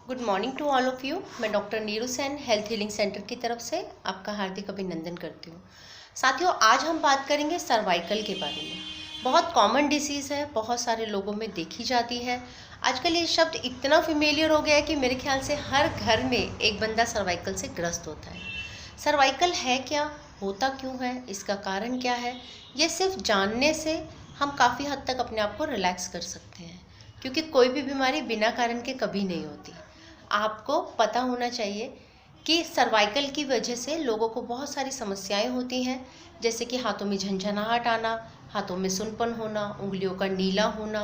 Good morning to all of you. मैं doctor Neeru Sen health healing centre की तरफ से आपका हार्दिक अभिनंदन करती हूँ। साथियों, आज हम बात करेंगे सर्वाइकल के बारे में। बहुत कॉमन डिसीज़ है, बहुत सारे लोगों में देखी जाती है। आजकल ये शब्द इतना फेमिलियर हो गया है कि मेरे ख्याल से हर घर में एक बंदा सर्वाइकल से ग्रस्त होता है। सर्वाइकल है क्या, होता क्यों है, इसका कारण क्या है, ये सिर्फ जानने से हम काफ़ी हद तक अपने आप को रिलैक्स कर सकते हैं, क्योंकि कोई भी बीमारी बिना कारण के कभी नहीं होती। आपको पता होना चाहिए कि सर्वाइकल की वजह से लोगों को बहुत सारी समस्याएं होती हैं, जैसे कि हाथों में झंझनाहट आना, हाथों में सुनपन होना, उंगलियों का नीला होना,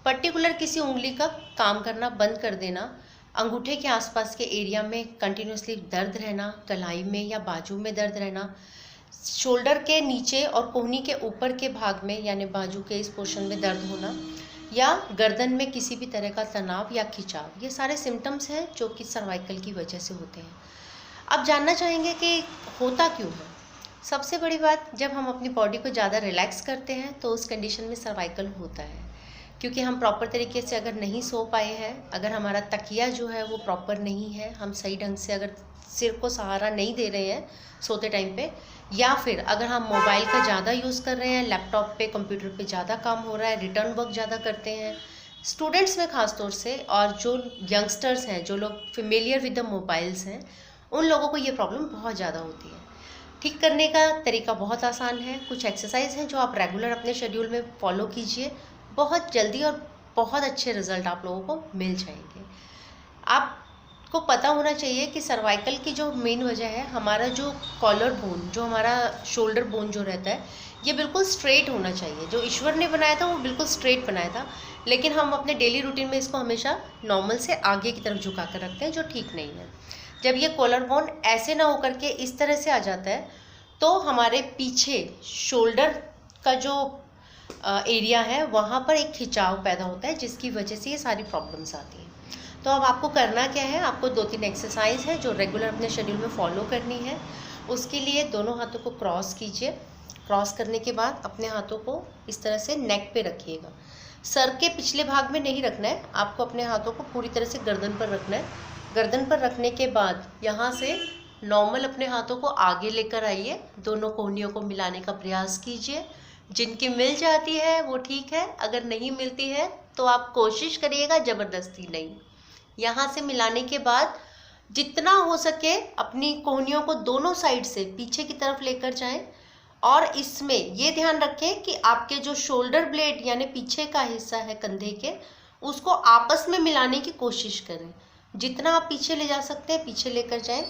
पर्टिकुलर किसी उंगली का काम करना बंद कर देना, अंगूठे के आसपास के एरिया में कंटिन्यूसली दर्द रहना, कलाई में या बाजू में दर्द रहना, शोल्डर के नीचे और कोहनी के ऊपर के भाग में यानी बाजू के इस पोर्शन में दर्द होना, या गर्दन में किसी भी तरह का तनाव या खिंचाव, ये सारे सिम्टम्स हैं जो कि सर्वाइकल की वजह से होते हैं। अब जानना चाहेंगे कि होता क्यों है। सबसे बड़ी बात, जब हम अपनी बॉडी को ज़्यादा रिलैक्स करते हैं तो उस कंडीशन में सर्वाइकल होता है, क्योंकि हम प्रॉपर तरीके से अगर नहीं सो पाए हैं, अगर हमारा तकिया जो है वो प्रॉपर नहीं है, हम सही ढंग से अगर सिर को सहारा नहीं दे रहे हैं सोते टाइम पे, या फिर अगर हम मोबाइल का ज़्यादा यूज़ कर रहे हैं, लैपटॉप पे कंप्यूटर पे ज़्यादा काम हो रहा है, रिटर्न वर्क ज़्यादा करते हैं स्टूडेंट्स में ख़ास तौर से, और जो यंगस्टर्स हैं, जो लोग फेमिलियर विद द मोबाइल्स हैं, उन लोगों को ये प्रॉब्लम बहुत ज़्यादा होती है। ठीक करने का तरीका बहुत आसान है। कुछ एक्सरसाइज हैं जो आप रेगुलर अपने शेड्यूल में फॉलो कीजिए, बहुत जल्दी और बहुत अच्छे रिजल्ट आप लोगों को मिल जाएंगे। आपको पता होना चाहिए कि सर्वाइकल की जो मेन वजह है, हमारा जो कॉलर बोन, जो हमारा शोल्डर बोन जो रहता है, ये बिल्कुल स्ट्रेट होना चाहिए। जो ईश्वर ने बनाया था वो बिल्कुल स्ट्रेट बनाया था, लेकिन हम अपने डेली रूटीन में इसको हमेशा नॉर्मल से आगे की तरफ झुका कर रखते हैं, जो ठीक नहीं है। जब ये कॉलर बोन ऐसे ना होकर के इस तरह से आ जाता है, तो हमारे पीछे शोल्डर का जो एरिया है वहाँ पर एक खिंचाव पैदा होता है, जिसकी वजह से ये सारी प्रॉब्लम्स आती हैं। तो अब आपको करना क्या है, आपको 2-3 एक्सरसाइज है जो रेगुलर अपने शेड्यूल में फॉलो करनी है। उसके लिए दोनों हाथों को क्रॉस कीजिए। क्रॉस करने के बाद अपने हाथों को इस तरह से नेक पे रखिएगा। सर के पिछले भाग में नहीं रखना है, आपको अपने हाथों को पूरी तरह से गर्दन पर रखना है। गर्दन पर रखने के बाद यहाँ से नॉर्मल अपने हाथों को आगे लेकर आइए, दोनों कोहनियों को मिलाने का प्रयास कीजिए। जिनकी मिल जाती है वो ठीक है, अगर नहीं मिलती है तो आप कोशिश करिएगा, ज़बरदस्ती नहीं। यहाँ से मिलाने के बाद जितना हो सके अपनी कोहनियों को दोनों साइड से पीछे की तरफ लेकर जाएं, और इसमें ये ध्यान रखें कि आपके जो शोल्डर ब्लेड यानी पीछे का हिस्सा है कंधे के, उसको आपस में मिलाने की कोशिश करें। जितना आप पीछे ले जा सकते हैं पीछे लेकर जाएं।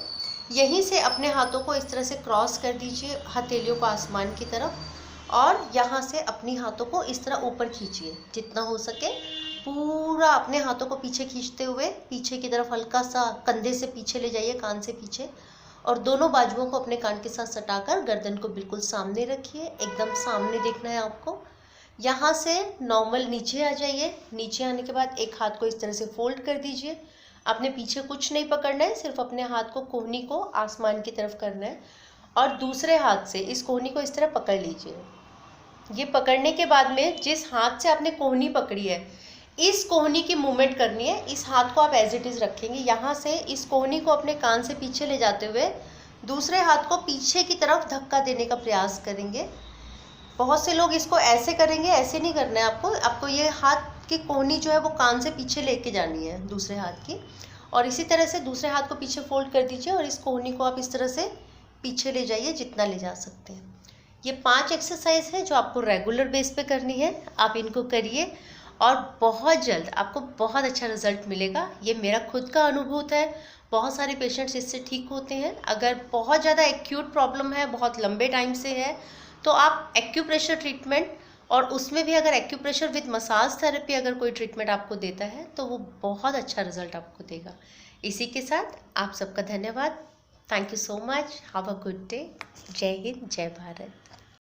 यहीं से अपने हाथों को इस तरह से क्रॉस कर दीजिए, हथेलियों को आसमान की तरफ, और यहाँ से अपनी हाथों को इस तरह ऊपर खींचिए जितना हो सके। पूरा अपने हाथों को पीछे खींचते हुए पीछे की तरफ हल्का सा कंधे से पीछे ले जाइए, कान से पीछे, और दोनों बाजुओं को अपने कान के साथ सटाकर गर्दन को बिल्कुल सामने रखिए, एकदम सामने देखना है आपको। यहाँ से नॉर्मल नीचे आ जाइए। नीचे आने के बाद एक हाथ को इस तरह से फोल्ड कर दीजिए। आपने पीछे कुछ नहीं पकड़ना है, सिर्फ अपने हाथ को कोहनी को आसमान की तरफ करना है, और दूसरे हाथ से इस कोहनी को इस तरह पकड़ लीजिए। ये पकड़ने के बाद में जिस हाथ से आपने कोहनी पकड़ी है, इस कोहनी की मूवमेंट करनी है। इस हाथ को आप एज इट इज़ रखेंगे। यहाँ से इस कोहनी को अपने कान से पीछे ले जाते हुए दूसरे हाथ को पीछे की तरफ धक्का देने का प्रयास करेंगे। बहुत से लोग इसको ऐसे करेंगे, ऐसे नहीं करना है आपको। आपको ये हाथ की कोहनी जो है वो कान से पीछे लेके जानी है दूसरे हाथ की, और इसी तरह से दूसरे हाथ को पीछे फोल्ड कर दीजिए, और इस कोहनी को आप इस तरह से पीछे ले जाइए जितना ले जा सकते हैं। ये 5 एक्सरसाइज है जो आपको रेगुलर बेस पे करनी है। आप इनको करिए और बहुत जल्द आपको बहुत अच्छा रिजल्ट मिलेगा। ये मेरा खुद का अनुभूत है। बहुत सारे पेशेंट्स इससे ठीक होते हैं। अगर बहुत ज़्यादा एक्यूट प्रॉब्लम है, बहुत लंबे टाइम से है, तो आप एक्यूप्रेशर ट्रीटमेंट, और उसमें भी अगर एक्यूप्रेशर विद मसाज थेरेपी अगर कोई ट्रीटमेंट आपको देता है तो वो बहुत अच्छा रिजल्ट आपको देगा। इसी के साथ आप सबका धन्यवाद। Thank you so much. Have a good day. जय हिंद, जय भारत।